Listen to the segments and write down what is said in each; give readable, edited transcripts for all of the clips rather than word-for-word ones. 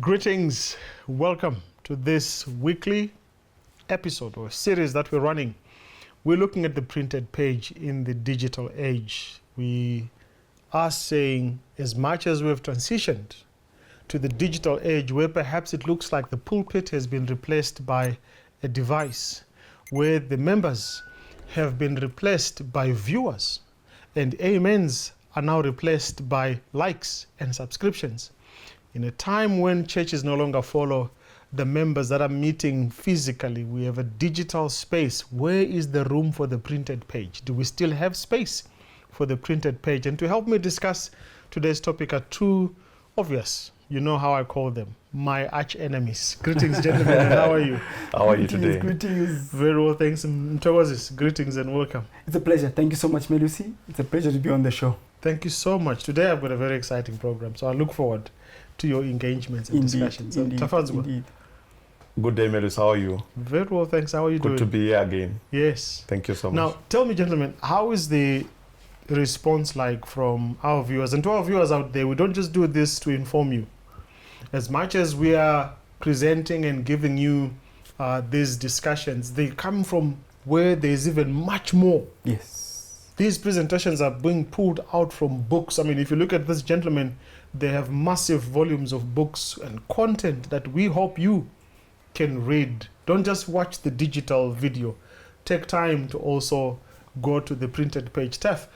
Greetings, welcome to this weekly episode or series that we're running. We're looking at the printed page in the digital age. We are saying, as much as we've transitioned to the digital age where perhaps it looks like the pulpit has been replaced by a device, where the members have been replaced by viewers and amens are now replaced by likes and subscriptions. In a time when churches no longer follow the members that are meeting physically, we have a digital space. Where is the room for the printed page? Do we still have space for the printed page? And to help me discuss today's topic are two obvious, you know how I call them, my arch enemies. Greetings, gentlemen, and how are you? How are you today? Greetings. Very well, thanks. Mthokozis, greetings and welcome. It's a pleasure. Thank you so much, Melusi. It's a pleasure to be on the show. Thank you so much. Today I've got a very exciting program, so I look forward to your engagements and discussions. Indeed. Good day, Melusi. How are you? Very well, thanks. How are you doing? Good to be here again. Yes. Thank you so much. Now, tell me, gentlemen, how is the response like from our viewers? And to our viewers out there, we don't just do this to inform you. As much as we are presenting and giving you these discussions, they come from where there's even much more. Yes. These presentations are being pulled out from books. I mean, if you look at this gentleman, they have massive volumes of books and content that we hope you can read. Don't just watch the digital video. Take time to also go to the printed page. Tef,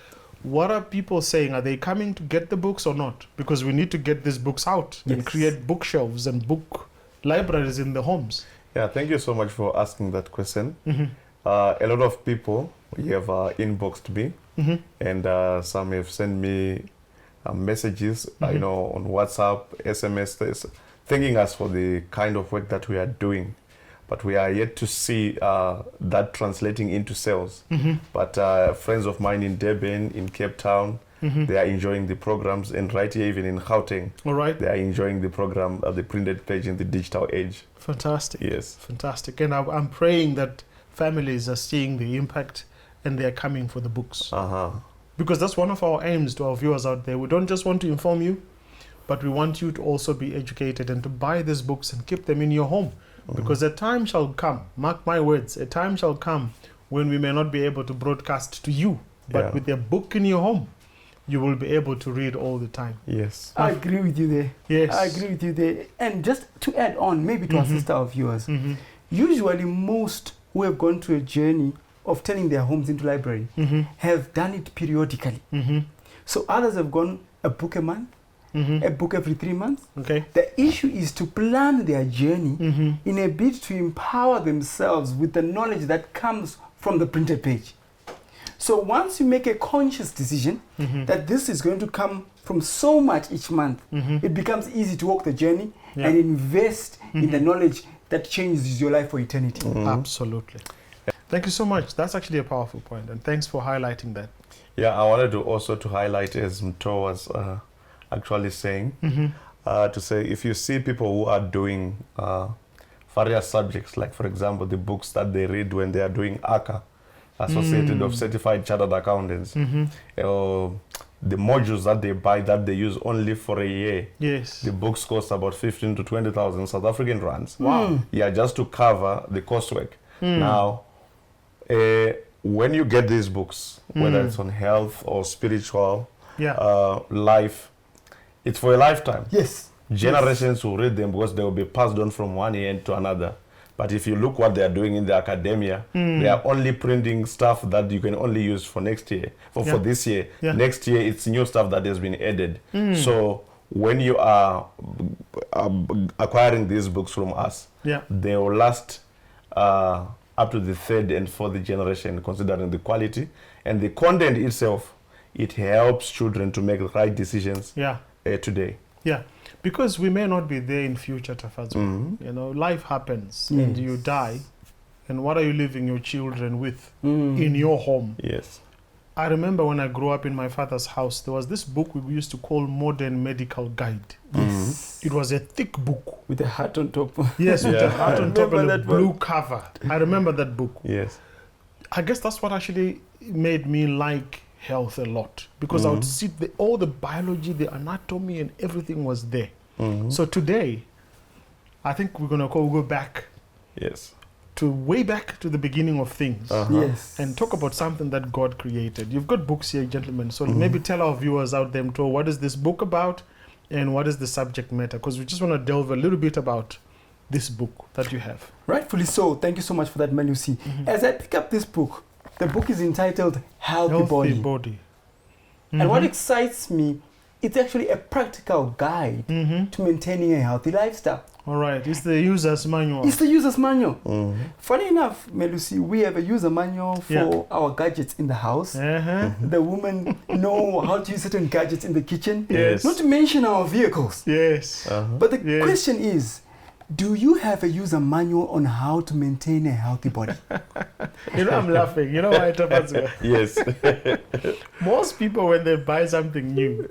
what are people saying? Are they coming to get the books or not? Because we need to get these books out and create bookshelves and book libraries in the homes. Yeah, thank you so much for asking that question. A lot of people have inboxed me, and some have sent me messages, on WhatsApp, SMS, thanking us for the kind of work that we are doing. But we are yet to see that translating into sales. But friends of mine in Durban, in Cape Town, they are enjoying the programs, and right here even in Gauteng, All right. they are enjoying the program, the printed page in the digital age. Fantastic. Yes. Fantastic. And I'm praying that families are seeing the impact and they're coming for the books. Because that's one of our aims to our viewers out there. We don't just want to inform you, but we want you to also be educated and to buy these books and keep them in your home. Because a time shall come, mark my words, a time shall come when we may not be able to broadcast to you, but with a book in your home, you will be able to read all the time. Yes. I agree with you there. Yes. I agree with you there. And just to add on, maybe to assist our viewers, usually most who have gone through a journey of turning their homes into library have done it periodically. So others have gone a book a month, a book every 3 months. Okay. The issue is to plan their journey in a bid to empower themselves with the knowledge that comes from the printed page. So once you make a conscious decision that this is going to come from so much each month, it becomes easy to walk the journey and invest in the knowledge that changes your life for eternity. Absolutely. Thank you so much. That's actually a powerful point, and thanks for highlighting that. Yeah, I wanted to also to highlight, as Mto was actually saying, to say if you see people who are doing various subjects, like for example the books that they read when they are doing ACA, Associated of Certified Chartered Accountants, or the modules that they buy that they use only for a year. Yes. The books cost about 15 to 20,000 South African rands. Wow. Yeah, just to cover the coursework. Now, when you get these books, whether it's on health or spiritual life, it's for a lifetime. Yes. Generations will read them because they will be passed on from one end to another. But if you look what they are doing in the academia, they are only printing stuff that you can only use for next year, for this year. Next year, it's new stuff that has been added. So when you are acquiring these books from us, they will last up to the third and fourth generation, considering the quality and the content itself. It helps children to make the right decisions today. Yeah, because we may not be there in future, Tafazu. You know, life happens and you die. And what are you leaving your children with in your home? Yes. I remember when I grew up in my father's house, there was this book we used to call Modern Medical Guide. Yes. It was a thick book. With a hat on top. Yes, with a hat on top and a that blue cover. I remember that book. Yes. I guess that's what actually made me like health a lot, because I would see all the biology, the anatomy and everything was there. So today, I think we're gonna go back Yes. to way back to the beginning of things. Yes. And talk about something that God created. You've got books here, gentlemen. So maybe tell our viewers out there, what is this book about and what is the subject matter? Because we just want to delve a little bit about this book that you have. Rightfully so. Thank you so much for that, Melusi. As I pick up this book, the book is entitled Healthy Body. And what excites me, it's actually a practical guide to maintaining a healthy lifestyle. All right. It's the user's manual. It's the user's manual. Funny enough, Melusi, we have a user manual for our gadgets in the house. The women know how to use certain gadgets in the kitchen. Yes. Not to mention our vehicles. Yes. But the question is, do you have a user manual on how to maintain a healthy body? I'm laughing. You know why? Yes. Most people, when they buy something new,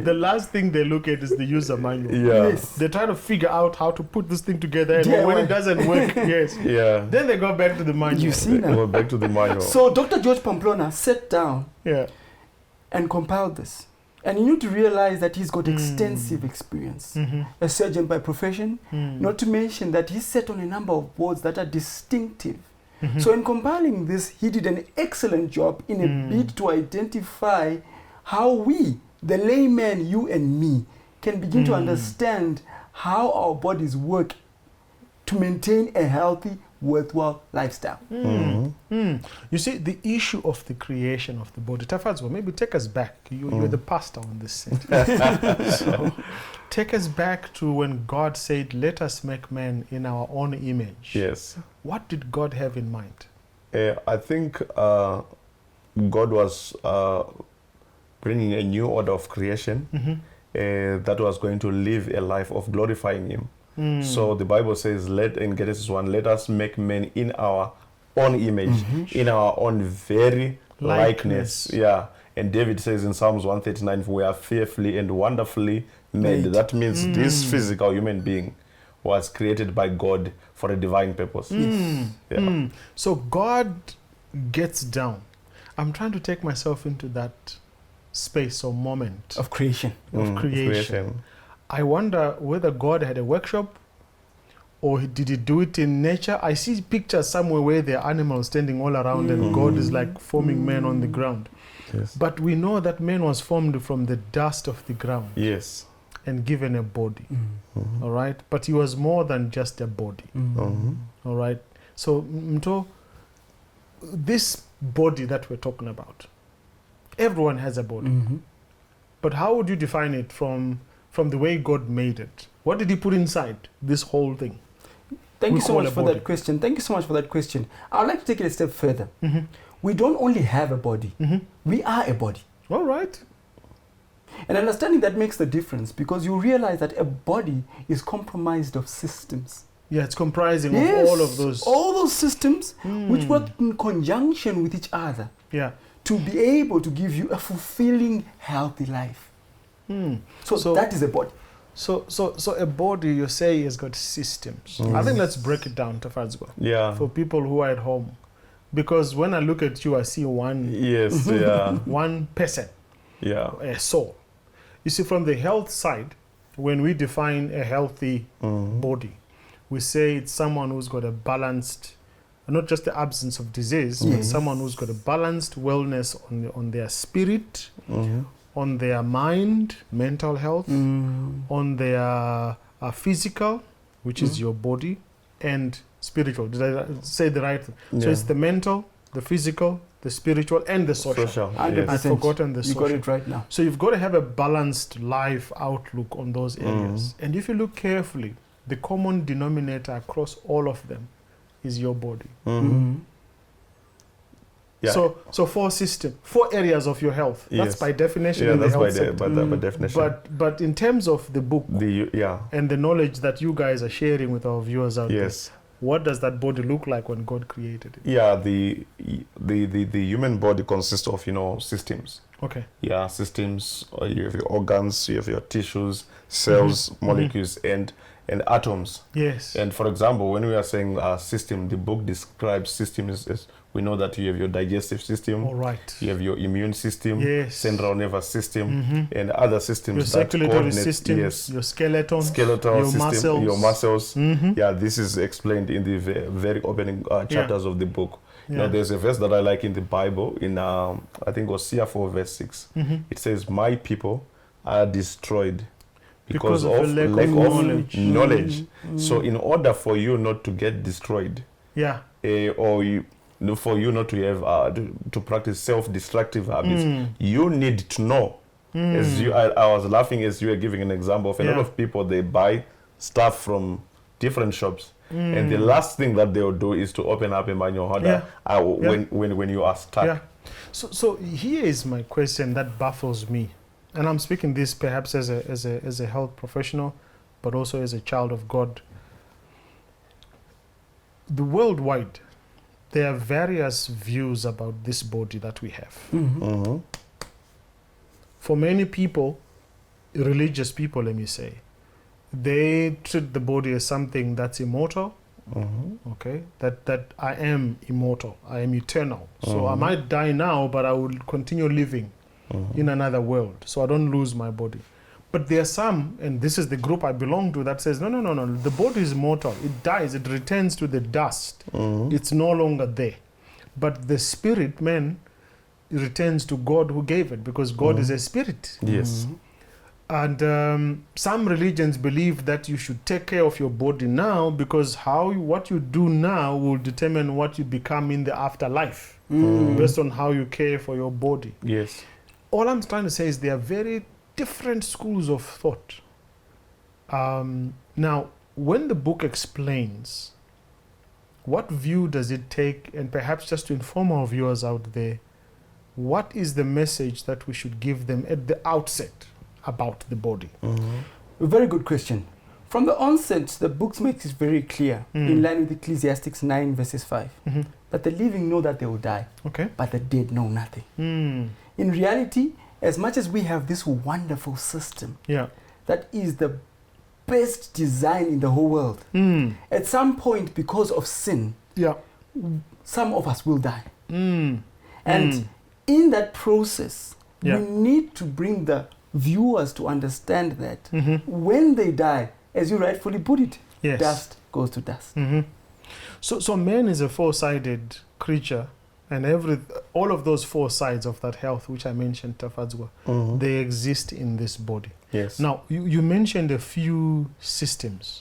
the last thing they look at is the user manual. Yeah. Yes. They try to figure out how to put this thing together, and when it doesn't work, Yeah. then they go back to the manual. You see now. Go back to the manual. So Dr. George Pamplona sat down and compiled this. And you need to realize that he's got extensive experience. A surgeon by profession, not to mention that he sat on a number of boards that are distinctive. So in compiling this, he did an excellent job in a bid to identify how we, the layman, you and me, can begin to understand how our bodies work to maintain a healthy, worthwhile lifestyle. You see, the issue of the creation of the body, Tafadzwa, maybe take us back. You're the pastor on this set. So take us back to when God said, let us make man in our own image. Yes. What did God have in mind? I think God was bringing a new order of creation that was going to live a life of glorifying Him. So the Bible says, in Genesis 1, let us make men in our own image, in our own very likeness. Yeah. And David says in Psalms 139, we are fearfully and wonderfully made. That means this physical human being was created by God for a divine purpose. Yeah. So God gets down. I'm trying to take myself into that space or moment Of creation. of creation. I wonder whether God had a workshop or did He do it in nature. I see pictures somewhere where there are animals standing all around and God is like forming man on the ground. Yes. But we know that man was formed from the dust of the ground Yes. and given a body. All right? But he was more than just a body. All right? So, Mto, this body that we're talking about, everyone has a body. But how would you define it from the way God made it? What did He put inside this whole thing? Thank We you so call much a for body. that question. Thank you so much for that question. I would like to take it a step further. We don't only have a body. We are a body. All right. And understanding that makes the difference because you realize that a body is comprised of systems. Yeah, it's comprising of all of those. All those systems which work in conjunction with each other Yeah. to be able to give you a fulfilling, healthy life. So that is a body. So a body, you say, has got systems. I think let's break it down, Tafadzwa, Yeah. for people who are at home. Because when I look at you, I see one Yes. Yeah. one person, Yeah. a soul. You see, from the health side, when we define a healthy body, we say it's someone who's got a balanced, not just the absence of disease, but someone who's got a balanced wellness on their spirit, on their mind, mental health, on their physical, which is your body, and spiritual. Did I say the right thing? So it's the mental, the physical, the spiritual, and the social. I've forgotten the social. You got it right now. So you've got to have a balanced life outlook on those areas. And if you look carefully, the common denominator across all of them is your body. Yeah. So four areas of your health. That's Yes. by definition Yeah, in the that's health by, sector. by definition. But in terms of the book Yeah. and the knowledge that you guys are sharing with our viewers out Yes. there, what does that body look like when God created it? Yeah. The human body consists of systems. Okay. Yeah, systems. You have your organs. You have your tissues, cells, molecules, and and atoms. Yes. And for example, when we are saying system, the book describes systems as we know that you have your digestive system, All right. you have your immune system, Yes. central nervous system, and other systems Your that circulatory coordinate. system, Yes. your skeleton, Skeletal your system, muscles. your muscles. Yeah, this is explained in the very opening chapters of the book. You know, there's a verse that I like in the Bible, in I think Hosea 4 verse 6. It says, "My people are destroyed because of a lack of knowledge." So in order for you not to get destroyed, Yeah. for you not to have to practice self-destructive habits, you need to know. As I was laughing as you were giving an example of a lot of people, they buy stuff from different shops, and the last thing that they'll do is to open up a manual order when you are stuck. Yeah. So here is my question that baffles me, and I'm speaking this perhaps as a health professional, but also as a child of God. The worldwide, there are various views about this body that we have. For many people, religious people, let me say, they treat the body as something that's immortal. Okay, that I am immortal, I am eternal. So I might die now, but I will continue living in another world, so I don't lose my body. But there are some, and this is the group I belong to, that says, no, the body is mortal. It dies, it returns to the dust. It's no longer there. But the spirit, man, returns to God who gave it, because God is a spirit. Yes. And some religions believe that you should take care of your body now, because what you do now will determine what you become in the afterlife, based on how you care for your body. Yes. All I'm trying to say is there are very different schools of thought. Now, when the book explains, what view does it take, and perhaps just to inform our viewers out there, what is the message that we should give them at the outset about the body? A very good question. From the onset, the book makes it very clear, in line with Ecclesiastes 9 verses 5, that the living know that they will die, but the dead know nothing. In reality, as much as we have this wonderful system that is the best design in the whole world, at some point, because of sin, some of us will die. And in that process, we need to bring the viewers to understand that when they die, as you rightfully put it, dust goes to dust. So man is a four-sided creature, and all of those four sides of that health, which I mentioned, Tafadzwa, they exist in this body. Yes. Now, you mentioned a few systems,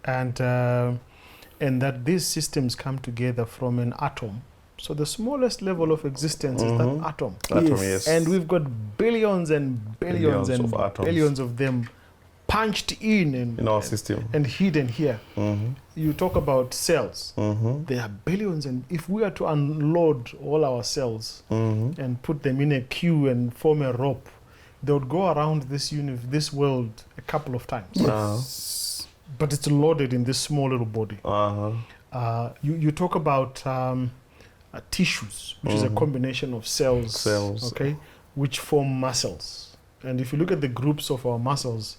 and that these systems come together from an atom. So the smallest level of existence is that atom. Yes. And we've got billions and billions and billions of them punched in our system and hidden here. You talk about cells. There are billions, and if we are to unload all our cells and put them in a queue and form a rope, they would go around this world a couple of times. But it's loaded in this small little body. You talk about tissues, which is a combination of cells, okay, which form muscles. And if you look at the groups of our muscles,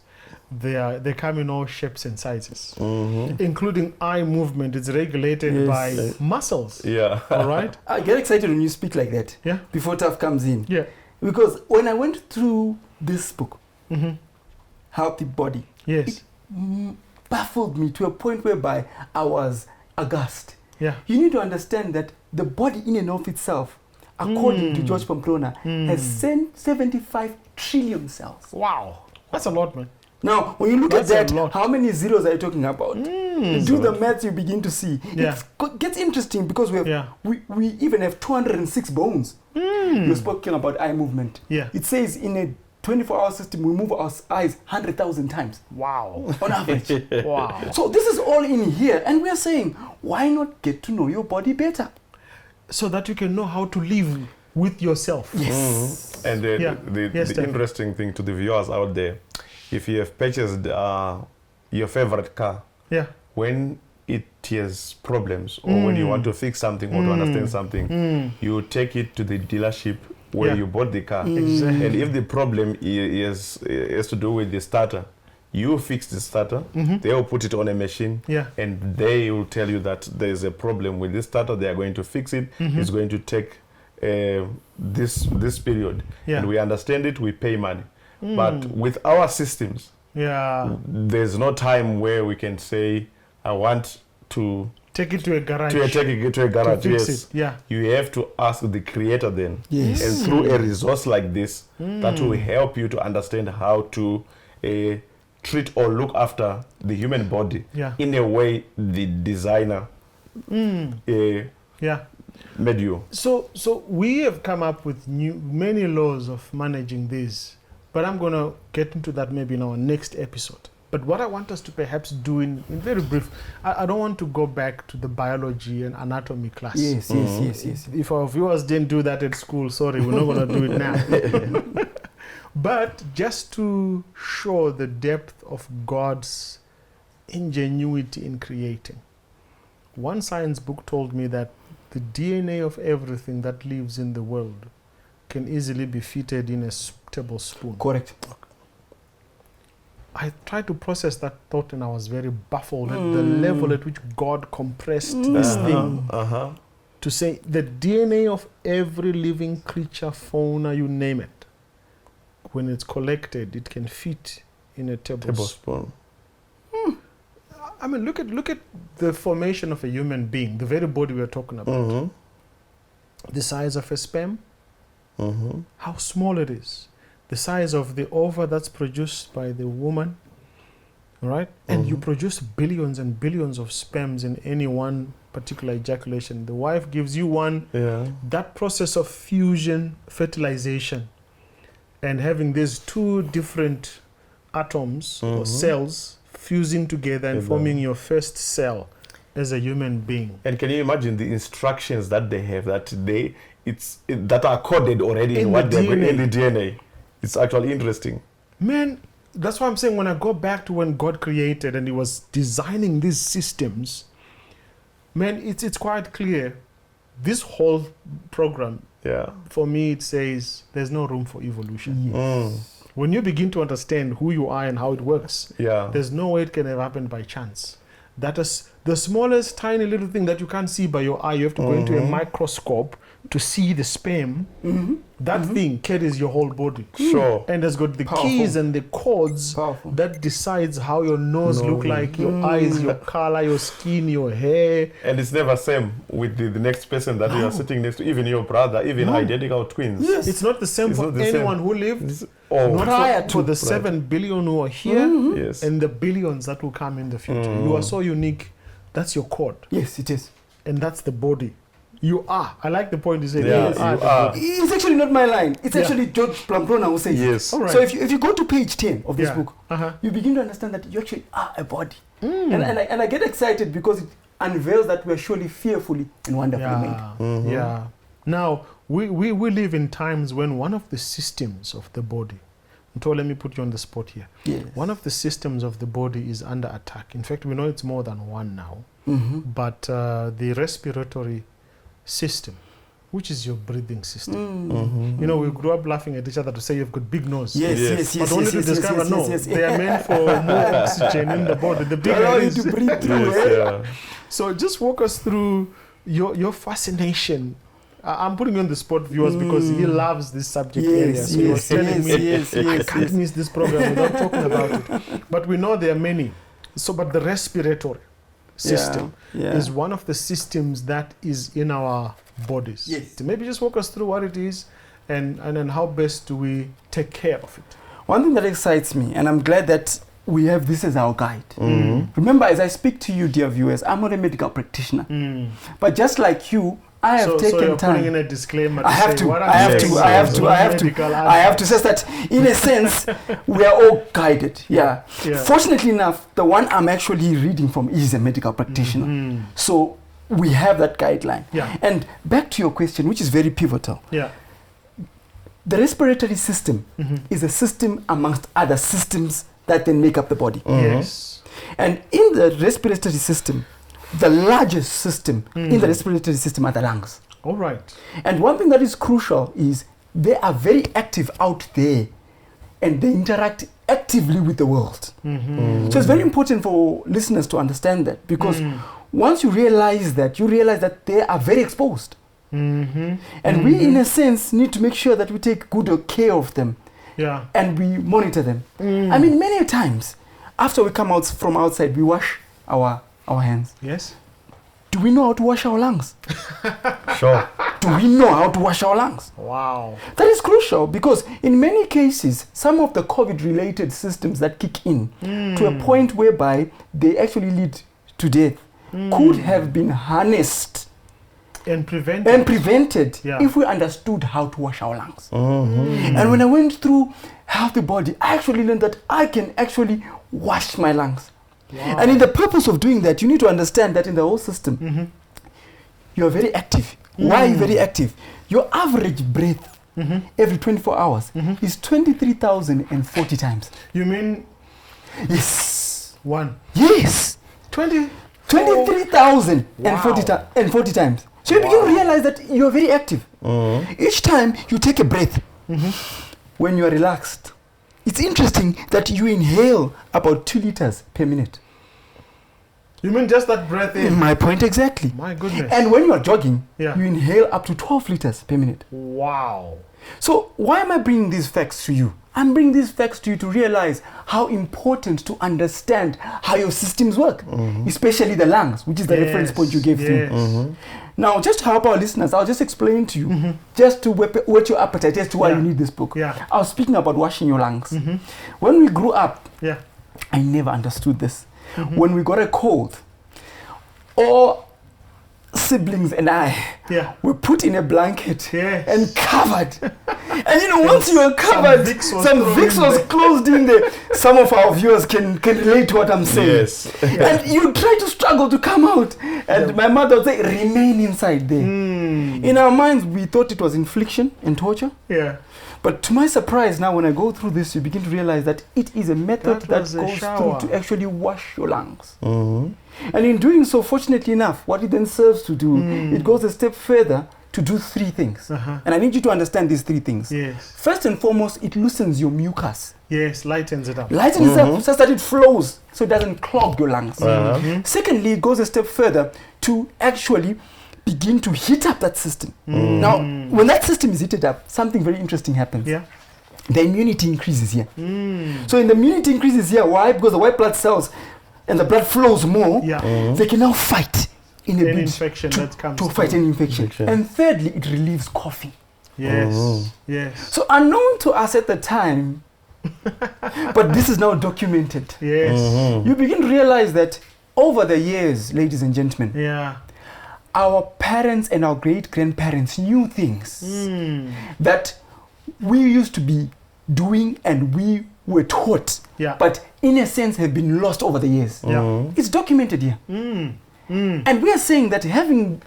they come in all shapes and sizes, including eye movement. It's regulated by muscles. All right. I get excited when you speak like that. Before Taf comes in. Because when I went through this book, Healthy Body, it baffled me to a point whereby I was aghast. You need to understand that the body in and of itself, according to George Pamplona, has 75 trillion cells. Wow. That's a lot, man. Now, when you look at that, how many zeros are you talking about? Do the maths, you begin to see. It gets interesting because we even have 206 bones. You're speaking about eye movement. It says in a 24-hour system, we move our eyes 100,000 times. Wow. On average. Wow. So this is all in here. And we're saying, why not get to know your body better? So that you can know how to live with yourself. Yes. And the interesting thing to the viewers out there, if you have purchased your favorite car, when it has problems or when you want to fix something or to understand something, you take it to the dealership where you bought the car. Exactly. And if the problem has to do with the starter, you fix the starter, they will put it on a machine, and they will tell you that there's a problem with this starter, they are going to fix it, it's going to take this period. And we understand it, we pay money. But with our systems, there's no time where we can say, I want to take it to a garage. Take it to a garage, to fix yes. it. Yeah. You have to ask the creator then. Yes. And through a resource like this, that will help you to understand how to treat or look after the human body in a way the designer made you. So we have come up with many laws of managing this, but I'm going to get into that maybe in our next episode. But what I want us to perhaps do in very brief, I don't want to go back to the biology and anatomy class. Yes. If our viewers didn't do that at school, sorry, we're not going to do it now. But just to show the depth of God's ingenuity in creating. One science book told me that the DNA of everything that lives in the world can easily be fitted in a tablespoon. Correct. I tried to process that thought and I was very baffled at the level at which God compressed this thing to say the DNA of every living creature, fauna, you name it, when it's collected, it can fit in a tablespoon. I mean, look at the formation of a human being, the very body we're talking about. The size of a sperm, how small it is. The size of the ova that's produced by the woman, right? And you produce billions and billions of sperms in any one particular ejaculation. The wife gives you one. That process of fusion, fertilization, and having these two different atoms or cells fusing together and forming your first cell as a human being. And can you imagine the instructions that they have that are coded already in what they're in the DNA? It's actually interesting. Man, that's why I'm saying when I go back to when God created and he was designing these systems, man, it's quite clear. This whole program, for me, it says there's no room for evolution. Yes. When you begin to understand who you are and how it works, there's no way it can have happened by chance. That is the smallest tiny little thing that you can't see by your eye. You have to go into a microscope to see the sperm. That thing carries your whole body. Sure. And has got the keys and the codes that decides how your nose look like, your eyes, your color, your skin, your hair. And it's never same with the next person that you are sitting next to, even your brother, even identical twins. Yes. It's not the same for anyone who lived. Not for the 7 billion who are here and the billions that will come in the future. You are so unique. That's your code. Yes, it is. And that's the body. You are. I like the point you said. Yes, you are. It's actually not my line. It's actually George Pamplona who says yes. it. Right. So if you go to page 10 of this book, you begin to understand that you actually are a body. And I get excited because it unveils that we are surely fearfully and wonderfully made. Now, we live in times when one of the systems of the body, let me put you on the spot here. Yes. One of the systems of the body is under attack. In fact, we know it's more than one now. But the respiratory system, which is your breathing system. You know, we grew up laughing at each other to say you've got big nose. Yes. But only to discover, they are meant for more oxygen in the body. The bigger allow it you is. to breathe through. So just walk us through your fascination. I'm putting you on the spot, viewers, because he loves this subject area. So he was telling me, I can't miss this program without talking about it. But we know there are many. So, but the respiratory system is one of the systems that is in our bodies. Yes. So maybe just walk us through what it is and then how best do we take care of it. One thing that excites me, and I'm glad that we have this as our guide. Remember, as I speak to you, dear viewers, I'm not a medical practitioner. But just like you, I have taken so you're time. putting in a disclaimer. I have to say that in a sense we are all guided. Fortunately enough, the one I'm actually reading from is a medical practitioner. So we have that guideline. And back to your question, which is very pivotal. The respiratory system is a system amongst other systems that then make up the body. Yes. And in the respiratory system, the largest system in the respiratory system are the lungs. All right. And one thing that is crucial is they are very active out there and they interact actively with the world. So it's very important for listeners to understand that, because once you realize that they are very exposed. And we, in a sense, need to make sure that we take good care of them. Yeah. And we monitor them. I mean, many times, after we come out from outside, we wash our hands. Yes. Do we know how to wash our lungs? Sure. Do we know how to wash our lungs? Wow. That is crucial, because in many cases, some of the COVID-related systems that kick in to a point whereby they actually lead to death could have been harnessed and prevented if we understood how to wash our lungs. And when I went through Healthy Body, I actually learned that I can actually wash my lungs. Wow. And in the purpose of doing that, you need to understand that in the whole system, you're very active. Why are you very active? Your average breath every 24 hours is 23,040 times. You mean? Yes. One. Yes. 23,040 times. So you begin to realize that you're very active. Each time you take a breath, when you are relaxed, it's interesting that you inhale about 2 liters per minute. You mean just that breath in? My point exactly. My goodness. And when you are jogging, you Yeah. inhale up to 12 liters per minute. Wow. So why am I bringing these facts to you? I'm bringing these facts to you to realize how important to understand how your systems work, especially the lungs, which is the reference point you gave to me. Now, just to help our listeners, I'll just explain to you, just to whet your appetite as to why you need this book. I was speaking about washing your lungs. When we grew up, I never understood this. When we got a cold, all siblings and I were put in a blanket and covered. And you know, once you are covered, some Vicks was closed in there. Some of our viewers can relate to what I'm saying. Yes. And you try to struggle to come out. And my mother would say, remain inside there. In our minds, we thought it was infliction and torture. But to my surprise, now when I go through this, you begin to realize that it is a method that goes through to actually wash your lungs. And in doing so, fortunately enough, what it then serves to do, it goes a step further to do 3 things. And I need you to understand these 3 things. First and foremost, it loosens your mucus. Lightens it up. Lightens it up such that it flows, so it doesn't clog your lungs. Secondly, it goes a step further to actually begin to heat up that system. Now, when that system is heated up, something very interesting happens. The immunity increases here. So when the immunity increases here, why? Because the white blood cells and the blood flows more, they can now fight in a bid infection that comes to fight an infection. And thirdly, it relieves coughing. Yes. So unknown to us at the time, but this is now documented. You begin to realize that over the years, ladies and gentlemen, our parents and our great-grandparents knew things that we used to be doing and we were taught, but in a sense have been lost over the years. It's documented here. And we are saying that having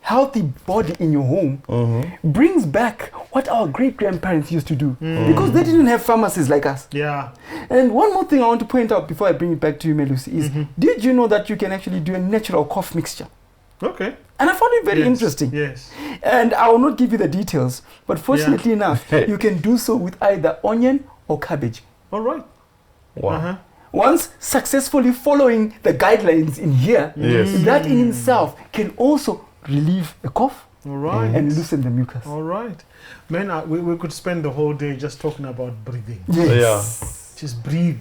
healthy body in your home brings back what our great-grandparents used to do, because they didn't have pharmacies like us. And one more thing I want to point out before I bring it back to you, Melusi, is did you know that you can actually do a natural cough mixture? And I found it very interesting. And I will not give you the details, but fortunately enough, you can do so with either onion or cabbage. Wow. Once successfully following the guidelines in here, that in itself can also relieve a cough and loosen the mucus. Man, we could spend the whole day just talking about breathing. Just breathe,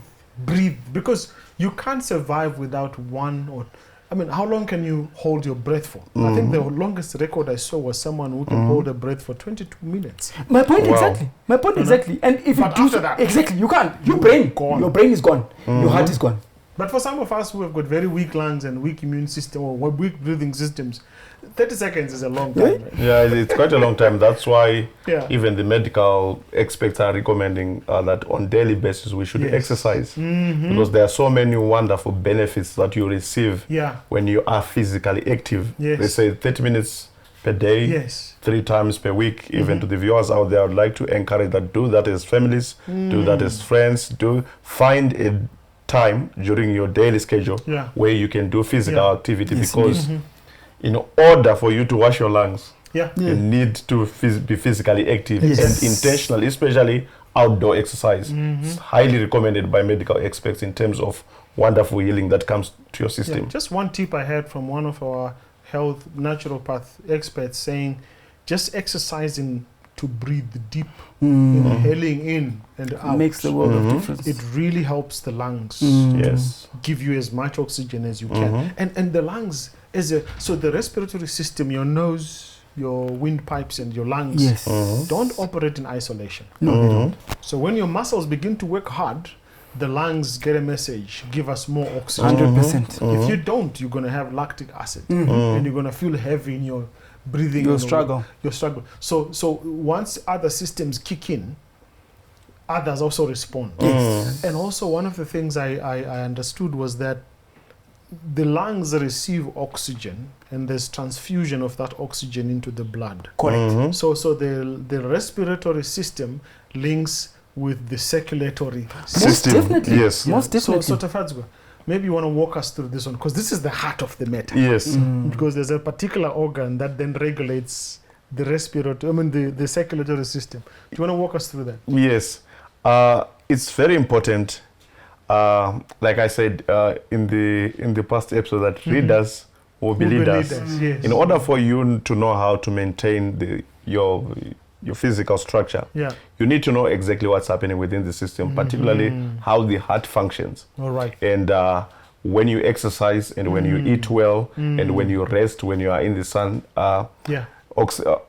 because you can't survive without one or... I mean, how long can you hold your breath for? I think the longest record I saw was someone who can hold a breath for 22 minutes. My point exactly. My point exactly. And if you do so, exactly, you can't. Your brain is gone. Your heart is gone. But for some of us who have got very weak lungs and weak immune system or weak breathing systems, 30 seconds is a long time. Right? It's quite a long time. That's why even the medical experts are recommending that on daily basis we should exercise, because there are so many wonderful benefits that you receive when you are physically active. They say 30 minutes per day, 3 times per week. Even to the viewers out there, I would like to encourage that. Do that as families, do that as friends. Find a time during your daily schedule where you can do physical activity, because in order for you to wash your lungs, you need to be physically active and intentional, especially outdoor exercise. It's highly recommended by medical experts in terms of wonderful healing that comes to your system. Yeah, just one tip I heard from one of our health naturopath experts saying, just exercising to breathe deep, inhaling in and out. Makes the world of difference. It really helps the lungs. Yes. Give you as much oxygen as you can. And the lungs so the respiratory system, your nose, your windpipes and your lungs don't operate in isolation. No, they don't. So when your muscles begin to work hard, the lungs get a message, give us more oxygen. 100%. If you don't, you're going to have lactic acid and you're going to feel heavy in your breathing. Your struggle. So once other systems kick in, others also respond. And also one of the things I understood was that the lungs receive oxygen and there's transfusion of that oxygen into the blood. Correct. So the respiratory system links with the circulatory Most definitely. Yes. Most definitely. So Tafadzwa, maybe you want to walk us through this one, because this is the heart of the matter. Yes. Because there's a particular organ that then regulates the respiratory, the circulatory system. Do you want to walk us through that? Yes. It's very important. Like I said in the past episode, that readers will be leaders. Yes. In order for you to know how to maintain your physical structure, you need to know exactly what's happening within the system, particularly how the heart functions. All right. And when you exercise and when you eat well and when you rest, when you are in the sun,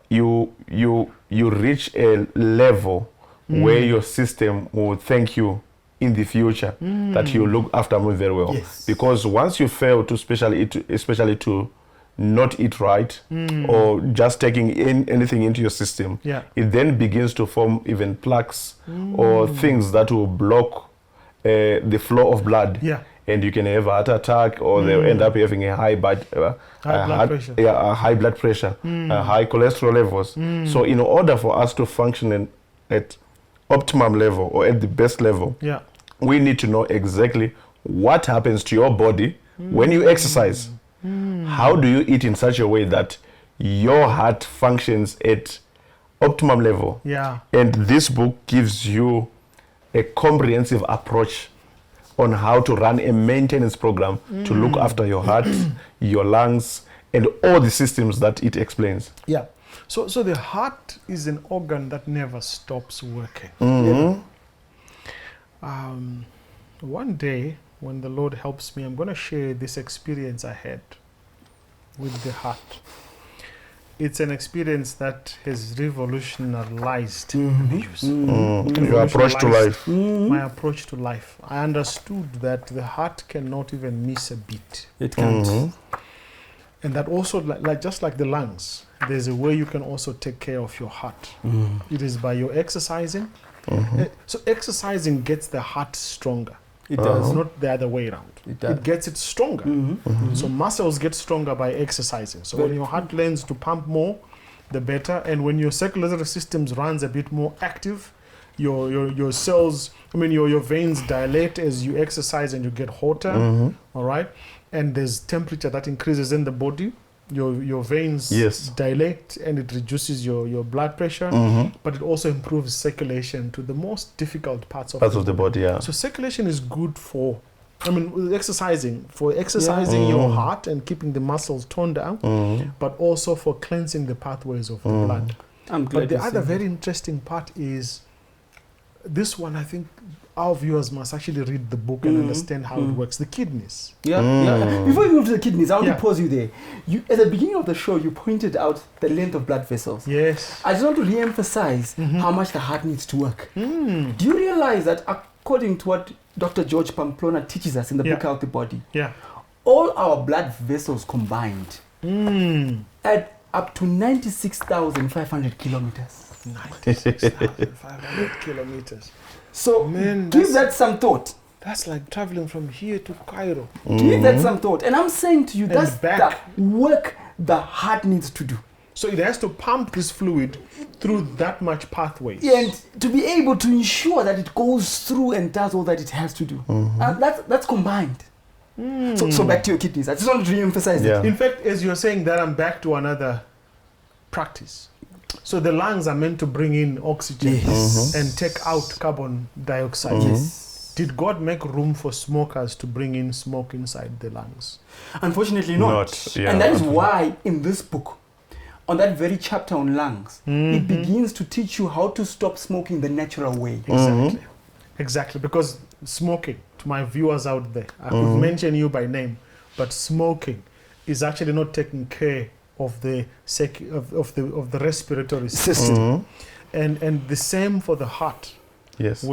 you reach a level where your system will thank you in the future that you look after me very well. Yes. Because once you fail to especially to not eat right or just taking in anything into your system, it then begins to form even plaques or things that will block the flow of blood. And you can have a heart attack, or they'll end up having a high blood pressure, high cholesterol levels. So in order for us to function at optimum level or at the best level, we need to know exactly what happens to your body when you exercise. How do you eat in such a way that your heart functions at optimum level? And this book gives you a comprehensive approach on how to run a maintenance program to look after your heart, your lungs, and all the systems that it explains. So the heart is an organ that never stops working. One day, when the Lord helps me, I'm going to share this experience I had with the heart. It's an experience that has revolutionized your approach to life. My approach to life. I understood that the heart cannot even miss a beat. It can't. And that also, just like the lungs, there's a way you can also take care of your heart. It is by your exercising. So exercising gets the heart stronger. It does not the other way around. It gets it stronger. So muscles get stronger by exercising. So when your heart learns to pump more, the better. And when your circulatory systems runs a bit more active, your cells, your veins dilate as you exercise and you get hotter. All right. And there's temperature that increases in the body. Your veins dilate and it reduces your blood pressure, but it also improves circulation to the most difficult parts of the body. So circulation is good for exercising your heart and keeping the muscles toned down, but also for cleansing the pathways of the blood. But the other very interesting part is this one. I think our viewers must actually read the book and understand how it works. The kidneys. Before you move to the kidneys, I want to pause you there. At the beginning of the show, you pointed out the length of blood vessels. Yes. I just want to re-emphasize how much the heart needs to work. Do you realize that according to what Dr. George Pamplona teaches us in the book Healthy Body, all our blood vessels combined add up to 96,500 kilometers. 96,500 kilometers. So give that some thought. That's like traveling from here to Cairo. Give that some thought. And I'm saying to you, that's the work the heart needs to do. So it has to pump this fluid through that much pathways. And to be able to ensure that it goes through and does all that it has to do. That's combined. So back to your kidneys. I just want to re-emphasize it. In fact, as you're saying that, I'm back to another practice. So the lungs are meant to bring in oxygen Yes. and take out carbon dioxide. Yes. Did God make room for smokers to bring in smoke inside the lungs? Unfortunately not. Yeah, And that is why in this book, on that very chapter on lungs, it begins to teach you how to stop smoking the natural way. Exactly. Exactly. Because smoking, to my viewers out there, I could mention you by name, but smoking is actually not taking care of the of the respiratory system. And the same for the heart. Yes.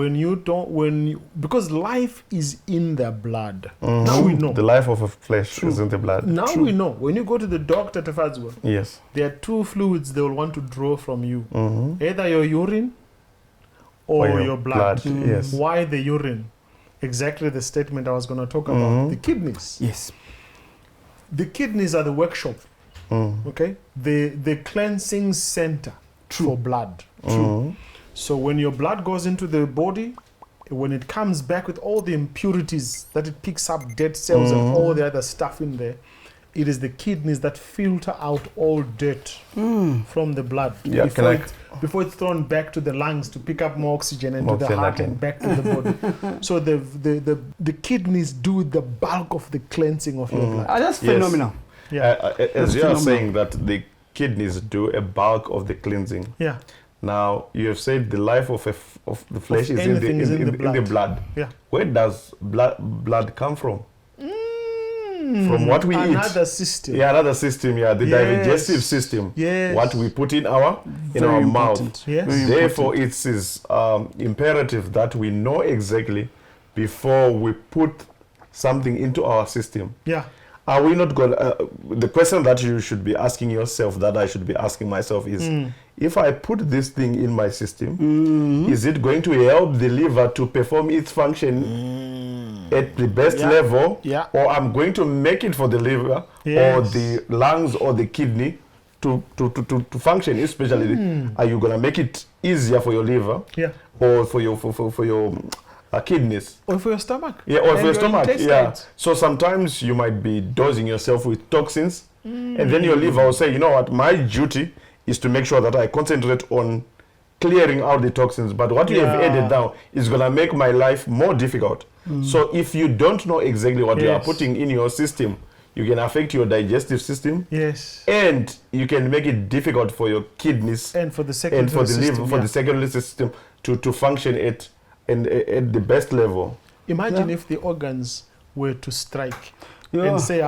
Because life is in the blood. Now we know. The life of a flesh is in the blood. Now we know. When you go to the doctor, Tefadzwa, Yes. there are two fluids they will want to draw from you. Either your urine or your blood. Yes. Why the urine? Exactly the statement I was going to talk about. The kidneys. Yes. The kidneys are the workshop. Okay? The cleansing center for blood. So when your blood goes into the body, when it comes back with all the impurities that it picks up, dead cells and all the other stuff in there, it is the kidneys that filter out all dirt from the blood before it's thrown back to the lungs to pick up more oxygen and to the heart and back to the body. So the kidneys do the bulk of the cleansing of your blood. That's phenomenal. Yeah. As you are saying that the kidneys do a bulk of the cleansing. Yeah. Now, you have said the life of the flesh is in the blood. Yeah. Where does blood come from? From what we eat. Another system. Yeah, another system. Yeah, the digestive system. Yes. What we put in our mouth. Yes. Therefore, it is imperative that we know exactly before we put something into our system. Yeah. Are we not going? The question that you should be asking yourself, that I should be asking myself, is: if I put this thing in my system, is it going to help the liver to perform its function at the best level, or I'm going to make it for the liver or the lungs or the kidney to function? Especially, are you going to make it easier for your liver, or for your kidneys, or for your stomach? Yeah, or for your stomach. Intestines. Yeah. So sometimes you might be dosing yourself with toxins, and then your liver will say, you know what, my duty is to make sure that I concentrate on clearing out the toxins. But what you have added now is going to make my life more difficult. So if you don't know exactly what you are putting in your system, you can affect your digestive system. Yes. And you can make it difficult for your kidneys and for the secondary and for the system, liver, for the secondary system to function at the best level. Imagine if the organs were to strike and say,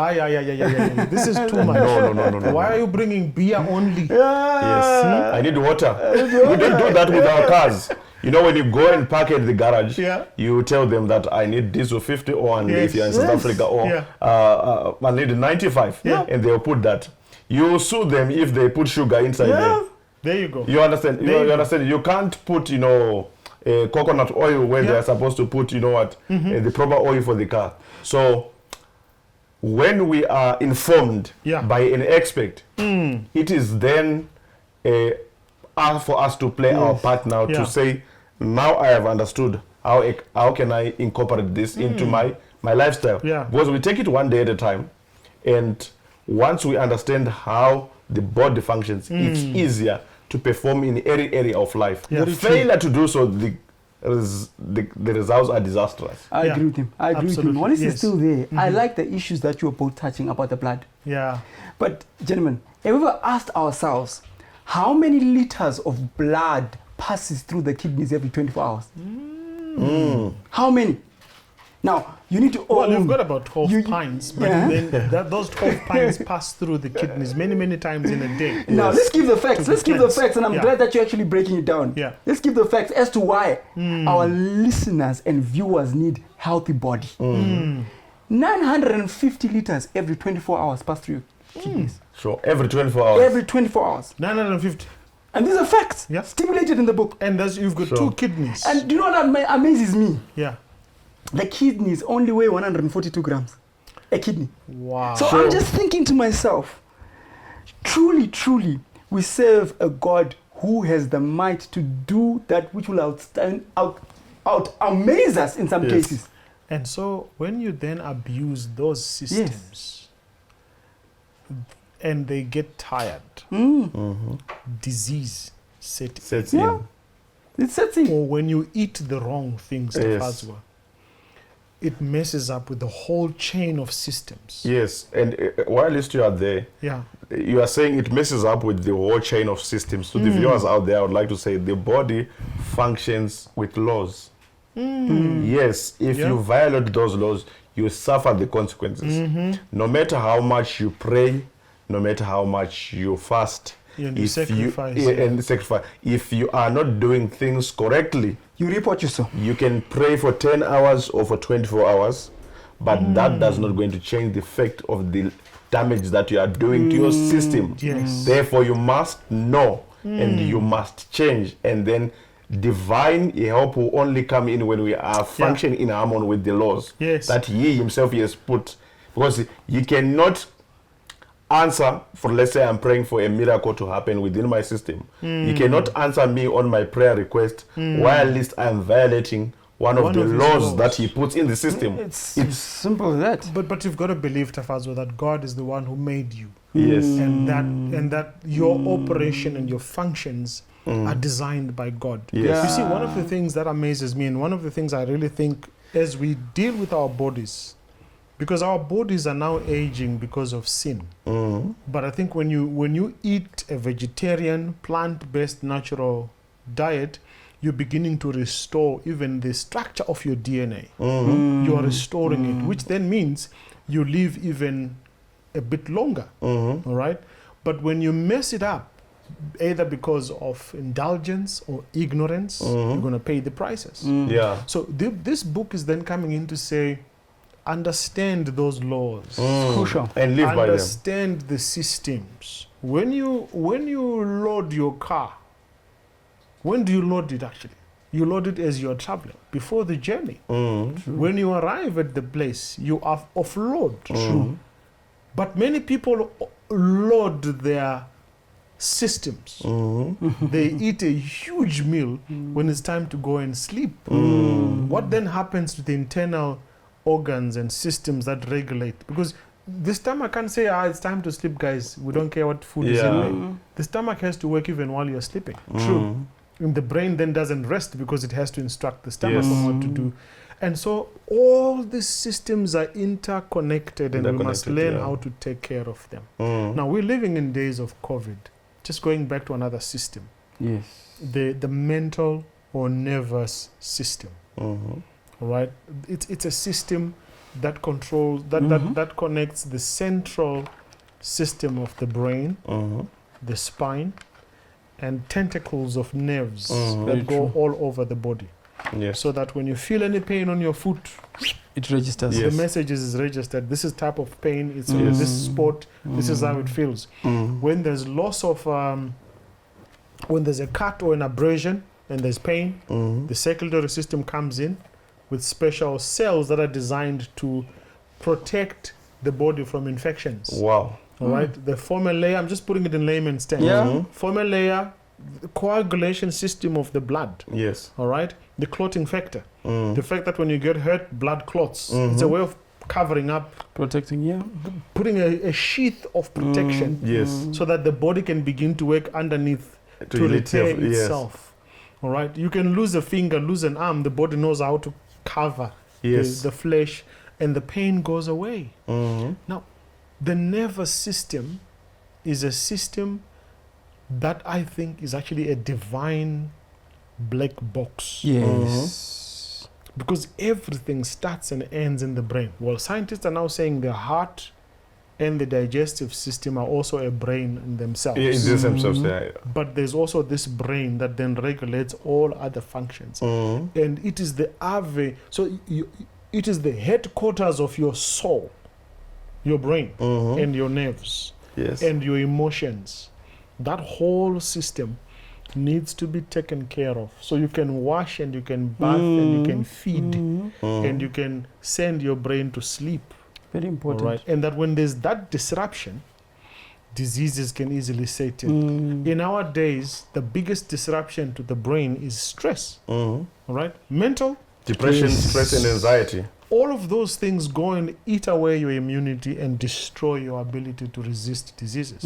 this is too much. No. Why are you bringing beer only? Yes. I need water. We don't do that with our cars. You know, when you go and park at the garage, you tell them that I need diesel 50, or if you're in South Africa, or I need 95, and they'll put that. You sue them if they put sugar inside there. There you go. You understand? You understand? You can't put, coconut oil where they're supposed to put, the proper oil for the car. So when we are informed by an expert, it is then for us to play our part now to say, now I have understood how can I incorporate this into my lifestyle. Because we take it one day at a time, and once we understand how the body functions, it's easier to perform in every area of life. Failure to do so, the results are disastrous. I agree with him. I agree with him. Wallace is still there. I like the issues that you were both touching about the blood. Yeah. But gentlemen, have we ever asked ourselves how many liters of blood passes through the kidneys every 24 hours? How many? Now, you need to Well, you've got about 12 pints, but then those 12 pints pass through the kidneys many times in a day. Now, let's give the facts. Let's give the facts, and I'm glad that you're actually breaking it down. Let's give the facts as to why our listeners and viewers need healthy body. 950 liters every 24 hours pass through your kidneys. So every 24 hours? Every 24 hours. 950. And these are facts stipulated in the book. And you've got 2 kidneys. And do you know what amazes me? Yeah. The kidneys only weigh 142 grams. A kidney. Wow. So I'm just thinking to myself, truly, we serve a God who has the might to do that which will amaze us in some cases. And so when you then abuse those systems, and they get tired, disease Sets Yeah. in. It sets in. or when you eat the wrong things, Yes. Tafazwa, it messes up with the whole chain of systems. Yes, and while you are there, Yeah. you are saying it messes up with the whole chain of systems. To the viewers out there, I would like to say the body functions with laws. Yes, if Yeah. you violate those laws, you suffer the consequences. No matter how much you pray, no matter how much you fast, And you if sacrifice, you, yeah. and sacrifice, if you are not doing things correctly, You reap what you sow. you can pray for 10 hours or for 24 hours, but that does not going to change the effect of the damage that you are doing to your system. Yes. Therefore, you must know and you must change, and then divine help will only come in when we are functioning in harmony with the laws Yes. that he himself he has put. Because you cannot answer for, let's say I'm praying for a miracle to happen within my system. You cannot answer me on my prayer request while at least I'm violating one of One the of his laws laws. that he puts in the system. It's as simple as that. But you've got to believe, Tafazwa, that God is the one who made you, Yes. and that your operation and your functions are designed by God. Yes. You see, one of the things that amazes me, and one of the things I really think as we deal with our bodies, because our bodies are now aging because of sin. But I think when you eat a vegetarian, plant-based, natural diet, you're beginning to restore even the structure of your DNA. You are restoring it, which then means you live even a bit longer. All right? But when you mess it up, either because of indulgence or ignorance, you're going to pay the prices. Yeah. So this book is then coming in to say, understand those laws. Crucial. And live by them. Understand the systems. When you load your car, when do you load it actually? You load it as you're traveling, before the journey. When you arrive at the place, you are offload. But many people load their systems. They eat a huge meal when it's time to go and sleep. What then happens to the internal organs and systems that regulate? Because the stomach can't say, it's time to sleep, guys. We don't care what food is in there. The stomach has to work even while you're sleeping. True. And the brain then doesn't rest because it has to instruct the stomach Yes. on what to do. And so all these systems are interconnected, and we must learn how to take care of them. Now, we're living in days of COVID. Just going back to another system, Yes. the mental or nervous system. All right? It's a system that controls, that connects the central system of the brain, the spine, and tentacles of nerves that go all over the body. Yes. So that when you feel any pain on your foot, It registers. Yes. the message is registered. This is type of pain. It's this spot. This is how it feels. When there's loss of, when there's a cut or an abrasion and there's pain, the circulatory system comes in with special cells that are designed to protect the body from infections. Wow. All right, the former layer, I'm just putting it in layman's terms. Yeah. Former layer, the coagulation system of the blood. Yes. All right, the clotting factor. The fact that when you get hurt, blood clots. It's a way of covering up, Protecting, yeah. putting a sheath of protection Yes. so that the body can begin to work underneath to repair itself. All right, you can lose a finger, lose an arm, the body knows how to cover the flesh, and the pain goes away. Now, the nervous system is a system that I think is actually a divine black box. Yes. Because everything starts and ends in the brain. Well, scientists are now saying the heart and the digestive system are also a brain in themselves. Yeah, in themselves, yeah. But there's also this brain that then regulates all other functions. And it is the ave, so it is the headquarters of your soul, your brain, and your nerves, Yes. and your emotions. That whole system needs to be taken care of. So you can wash and you can bath and you can feed and you can send your brain to sleep. Very important. All right. And that when there's that disruption, diseases can easily set in. In our days, the biggest disruption to the brain is stress. All right. Mental, Depression, stress, and anxiety. all of those things go and eat away your immunity and destroy your ability to resist diseases.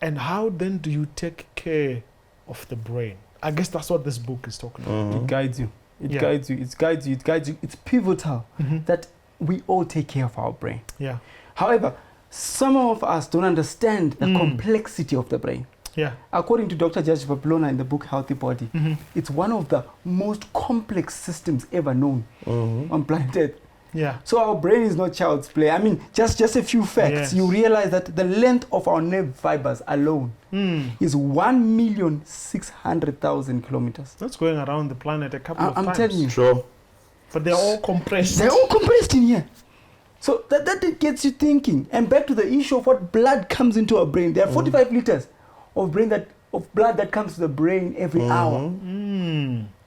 And how then do you take care of the brain? I guess that's what this book is talking about. It guides you. It guides you. It guides you. It guides you. It's pivotal that we all take care of our brain. Yeah. However, some of us don't understand the complexity of the brain. Yeah. According to Dr. Judge Pamplona in the book Healthy Body, it's one of the most complex systems ever known on planet Earth. Yeah. So our brain is not child's play. I mean, just a few facts. Yes. You realize that the length of our nerve fibers alone is 1,600,000 kilometers. That's going around the planet a couple of times. I'm telling you. Sure. But they're all compressed. They're all compressed in here. So that gets you thinking. And back to the issue of what blood comes into our brain. There are 45 liters of blood that comes to the brain every hour.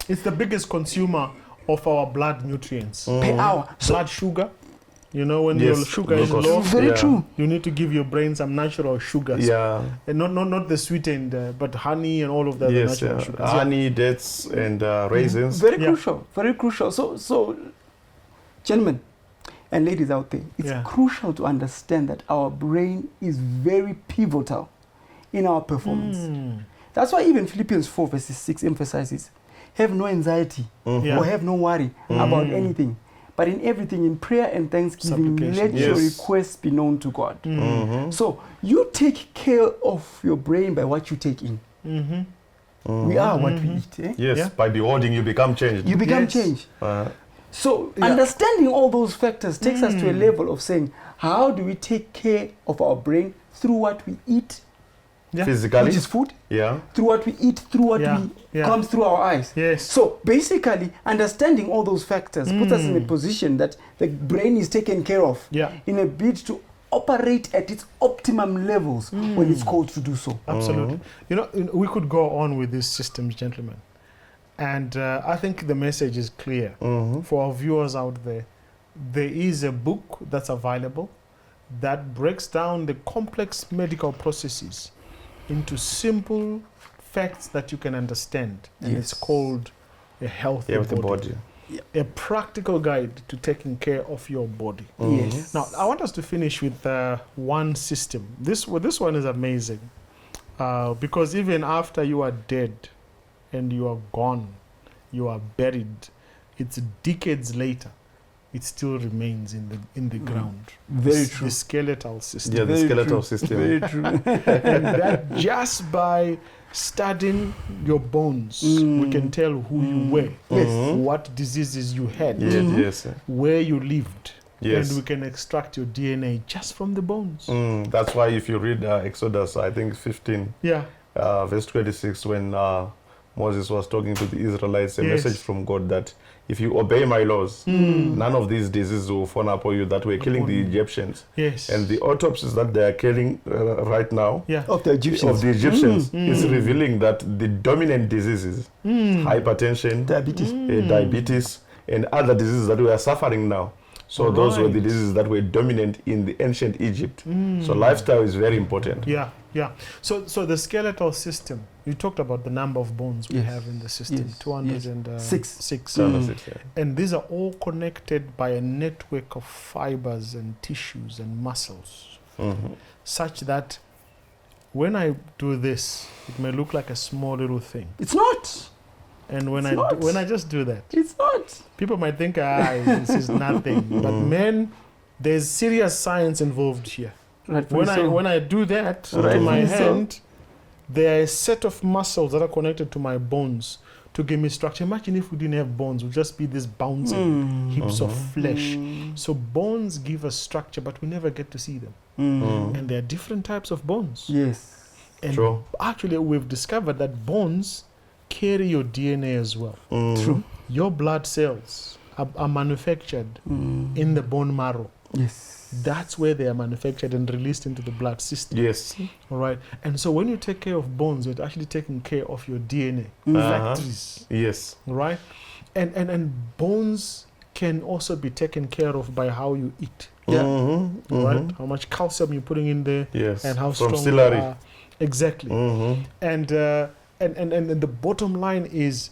It's the biggest consumer of our blood nutrients. Per hour. So Blood sugar. You know, when your sugar is glucose. low, very true. you need to give your brain some natural sugars. Yeah. And not the sweetened, but honey and all of the Yes. natural sugars. Honey, dates, and raisins. Very crucial. Very crucial. So, gentlemen and ladies out there, it's crucial to understand that our brain is very pivotal in our performance. That's why even Philippians 4 verses 6 emphasizes, have no anxiety or have no worry about anything. But in everything, in prayer and thanksgiving, let your requests be known to God. So you take care of your brain by what you take in. We are what we eat. Eh? Yes, by beholding you become changed. You become changed. So understanding all those factors takes us to a level of saying, how do we take care of our brain through what we eat? Physically. Which is food. Yeah. Through what we eat, through what comes through our eyes. Yes. So basically, understanding all those factors puts us in a position that the brain is taken care of in a bid to operate at its optimum levels when it's called to do so. Absolutely. You know, we could go on with these systems, gentlemen. And I think the message is clear. For our viewers out there, there is a book that's available that breaks down the complex medical processes into simple facts that you can understand. And it's called A Healthy Body. A practical guide to taking care of your body. Now, I want us to finish with one system. This one is amazing because even after you are dead and you are gone, you are buried, it's decades later, it still remains in the ground. Very true. The skeletal system. Yeah, the skeletal system. Very true. And that just by studying your bones, we can tell who you were, what diseases you had, where you lived. And we can extract your DNA just from the bones. That's why if you read Exodus, I think 15, verse 26, when Moses was talking to the Israelites, a message from God that if you obey my laws, none of these diseases will fall upon you that were killing the Egyptians. And the autopsies that they are killing right now of the Egyptians, is revealing that the dominant diseases, hypertension, diabetes, and other diseases that we are suffering now. So those were the diseases that were dominant in the ancient Egypt. So lifestyle is very important. So the skeletal system, you talked about the number of bones we have in the system, 206. And these are all connected by a network of fibers and tissues and muscles, such that when I do this, it may look like a small little thing. It's not. And when I just do that, it's not. People might think, this is nothing. But man, there's serious science involved here. When I do that to my hand, there are a set of muscles that are connected to my bones to give me structure. Imagine if we didn't have bones, it would just be these bouncing heaps of flesh. So bones give us structure, but we never get to see them. And there are different types of bones. Yes. And actually, we've discovered that bones carry your DNA as well. True. Your blood cells are manufactured in the bone marrow. Yes. That's where they are manufactured and released into the blood system. Yes. All right. And so when you take care of bones, you're actually taking care of your DNA factories. Yes. Right? And bones can also be taken care of by how you eat. Right? How much calcium you're putting in there. Yes. And how From strong celery. you are. Exactly. And the bottom line is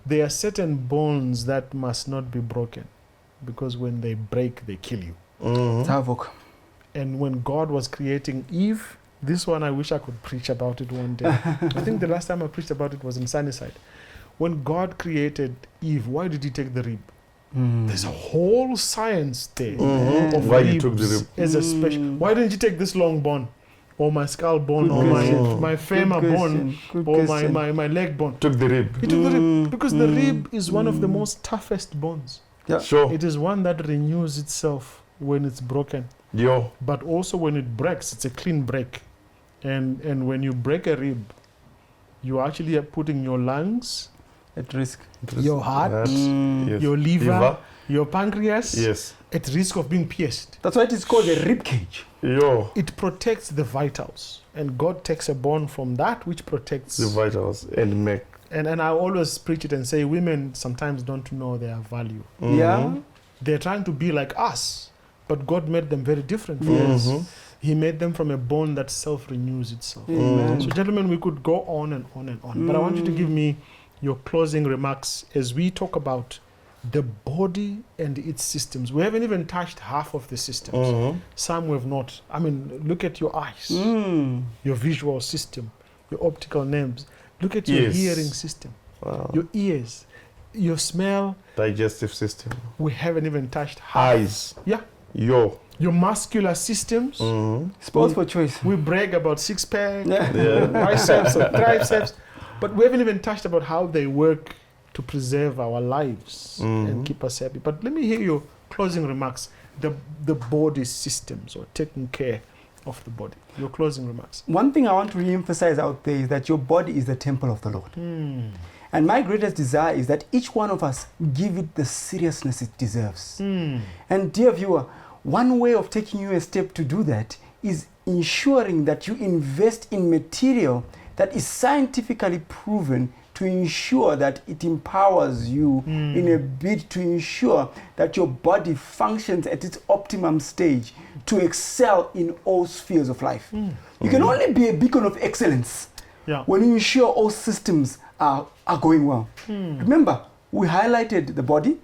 there are certain bones that must not be broken. because when they break, they kill you. It's havoc. And when God was creating Eve, this one I wish I could preach about it one day. I think the last time I preached about it was in Sunnyside. When God created Eve, why did he take the rib? There's a whole science there of Why ribs you took the rib? as a special. Why didn't you take this long bone, or my skull bone, Good or question. my femur Good bone, question. Good or question. my leg bone? Took the rib. He took the rib because the rib is one of the most toughest bones. Yeah. Sure. It is one that renews itself when it's broken, Yo. but also when it breaks, it's a clean break. And when you break a rib, you actually are putting your lungs, At risk. your heart, Yes. your liver, your pancreas Yes. at risk of being pierced. That's why it is called a rib cage. Yo. It protects the vitals, and God takes a bone from that which protects. The vitals and make. And I always preach it and say women sometimes don't know their value. Yeah. They're trying to be like us, but God made them very different from Yes. us. He made them from a bone that self-renews itself. Amen. So gentlemen, we could go on and on and on, but I want you to give me your closing remarks as we talk about the body and its systems. We haven't even touched half of the systems. Some we have not. I mean, look at your eyes, your visual system, your optical nerves. Look at your Yes. hearing system, Wow. your ears, your smell. Digestive system. We haven't even touched half. Eyes. Yeah. Yo. Your muscular systems. Sports for choice. We brag about six-pack, Yeah. biceps, or triceps, but we haven't even touched about how they work to preserve our lives and keep us happy. But let me hear your closing remarks. The body systems, or taking care of the body. Your closing remarks. One thing I want to re-emphasize out there is that your body is the temple of the Lord. And my greatest desire is that each one of us give it the seriousness it deserves. And dear viewer, one way of taking you a step to do that is ensuring that you invest in material that is scientifically proven to ensure that it empowers you in a bid to ensure that your body functions at its optimum stage to excel in all spheres of life. You can only be a beacon of excellence when you ensure all systems are going well. Remember, we highlighted the body,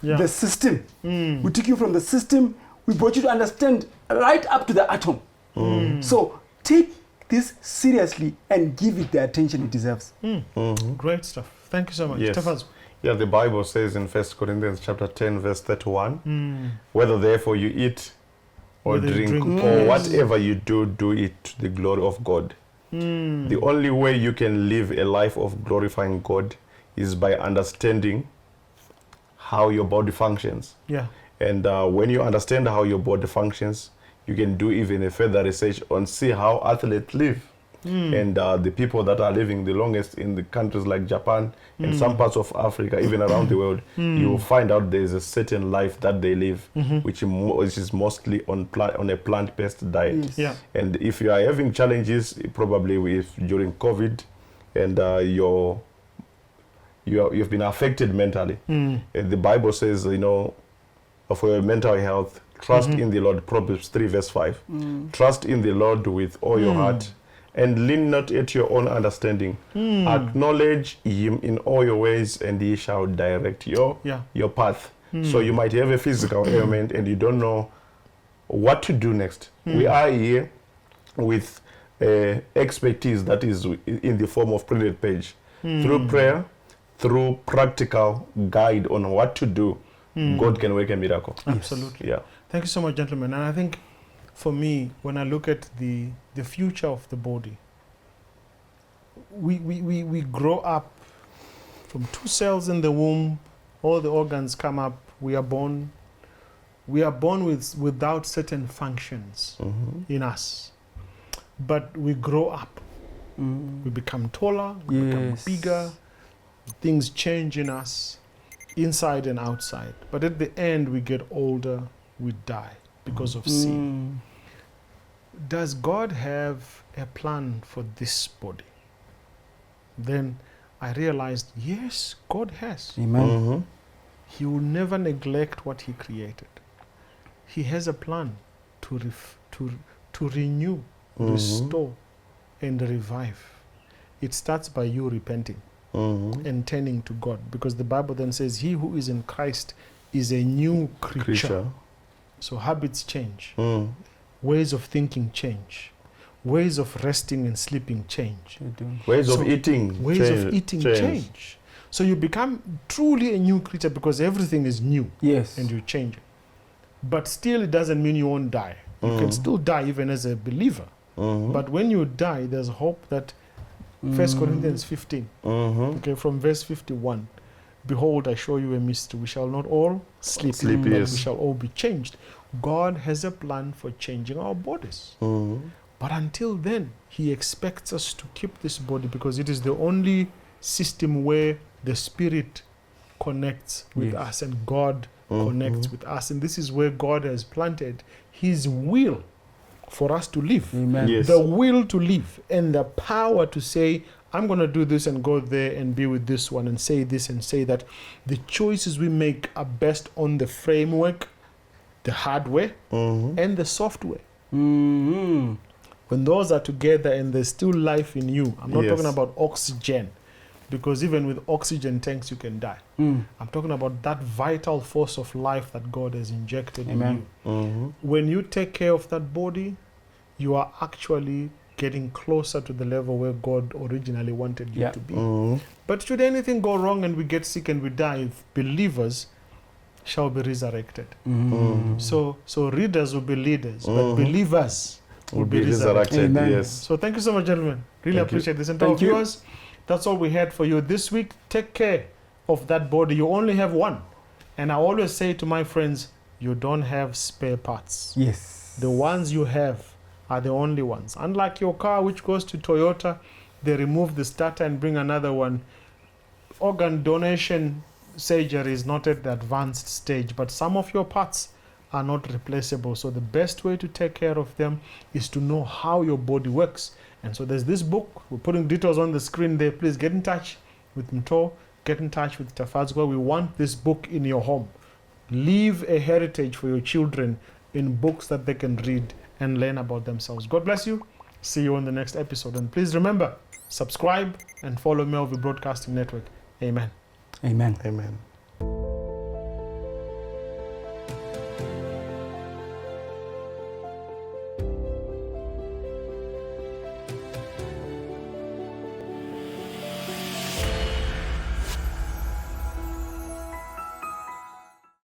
the system. We took you from the system, we brought you to understand right up to the atom. So take this seriously and give it the attention it deserves. Great stuff. Thank you so much. Yes. Tafaz. Yeah, the Bible says in 1 Corinthians chapter 10, verse 31, whether therefore you eat or Whether you drink drink, or yes. whatever you do, do it to the glory of God. The only way you can live a life of glorifying God is by understanding how your body functions. Yeah. And when you understand how your body functions, you can do even a further research on see how athletes live. And the people that are living the longest in the countries like Japan and some parts of Africa, even around the world, you will find out there is a certain life that they live, which is mostly on a plant-based diet. Yes. Yeah. And if you are having challenges, probably during COVID, and you've been affected mentally, the Bible says, for your mental health, trust in the Lord. Proverbs 3 verse 5. Trust in the Lord with all your heart, and lean not at your own understanding. Acknowledge him in all your ways, and he shall direct your path. So you might have a physical ailment and you don't know what to do next. We are here with expertise that is in the form of printed page. Through prayer, through practical guide on what to do, God can work a miracle. Absolutely. Yeah. Thank you so much, gentlemen. And I think for me, when I look at the future of the body, we grow up from 2 cells in the womb, all the organs come up, we are born without certain functions in us. But we grow up, we become taller, we become bigger, things change in us, inside and outside. But at the end, we get older, we die because of sin. Does God have a plan for this body? Then I realized, yes, God has. Amen. He will never neglect what he created. He has a plan to renew, restore, and revive. It starts by you repenting and turning to God, because the Bible then says, he who is in Christ is a new creature. So habits change. Ways of thinking change. Ways of resting and sleeping change. Ways of eating change. So you become truly a new creature because everything is new. Yes. And you change it. But still, it doesn't mean you won't die. You can still die even as a believer. But when you die, there's hope that 1 Corinthians 15, okay, from verse 51, behold, I show you a mystery. We shall not all sleep, but we shall all be changed. God has a plan for changing our bodies. But until then, he expects us to keep this body because it is the only system where the Spirit connects with us and God connects with us. And this is where God has planted his will for us to live. Amen. Yes. The will to live and the power to say, I'm going to do this and go there and be with this one and say this and say that. The choices we make are based on the framework, the hardware, and the software. When those are together and there's still life in you, I'm not talking about oxygen, because even with oxygen tanks you can die. I'm talking about that vital force of life that God has injected in you. When you take care of that body, you are actually getting closer to the level where God originally wanted you to be. But should anything go wrong and we get sick and we die, believers shall be resurrected. So readers will be leaders, but believers will be resurrected. Yes. So thank you so much, gentlemen. Really appreciate this. And to our viewers, that's all we had for you this week. Take care of that body. You only have one. And I always say to my friends, you don't have spare parts. Yes. The ones you have are the only ones. Unlike your car, which goes to Toyota, they remove the starter and bring another one. Organ donation surgery is not at the advanced stage, but some of your parts are not replaceable. So the best way to take care of them is to know how your body works. And so there's this book. We're putting details on the screen there. Please get in touch with Mto. Get in touch with Tafadzwa. We want this book in your home. Leave a heritage for your children in books that they can read and learn about themselves. God bless you. See you on the next episode. And please remember, subscribe and follow MelVee Broadcasting Network. Amen. Amen. Amen.